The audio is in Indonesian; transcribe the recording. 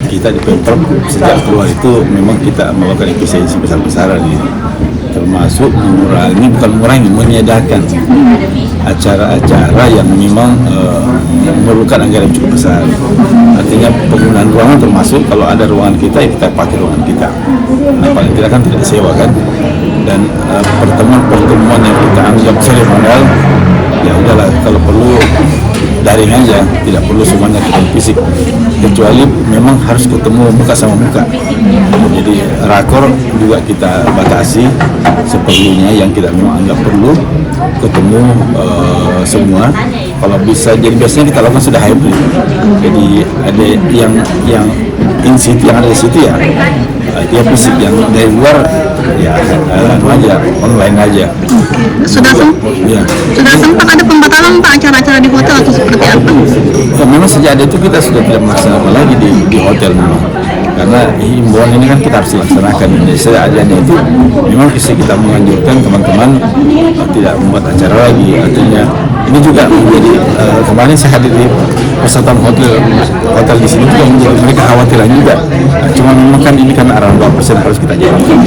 kita di Pemprov sejak keluar itu memang kita melakukan efisiensi besar-besaran ini, termasuk menyediakan acara-acara yang memang memerlukan anggaran cukup besar. Artinya penggunaan ruangan termasuk kalau ada ruangan kita ya kita pakai ruangan kita. Nah, paling tidak kan tidak disewa kan. Dan pertemuan yang kita anggap seremonial ya udahlah, kalau perlu daring aja, tidak perlu semuanya ketemu fisik, kecuali memang harus ketemu muka sama muka. Jadi rakor juga kita batasi seperlunya, yang kita memang anggap perlu ketemu semua. Kalau bisa, jadi biasanya kita lakukan sudah hybrid. Jadi ada yang in situ, yang ada di situ ya dia fisik, yang dari luar ya aja online aja. Sudah sempat ada pembatalan Pak acara-acara di hotel atau seperti apa? Ya, memang sejak ada itu kita sudah tidak melaksanakan lagi di hotel memang. Karena himbauan ini kan kita harus laksanakan. Sejak adanya itu memang kita menganjurkan teman-teman tidak membuat acara lagi. Artinya ini juga menjadi kemarin saya hadir di persatuan hotel di sini juga menjadi mereka khawatiran juga. Cuma memang kan ini kan arahan Bapak Presiden harus kita jalankan.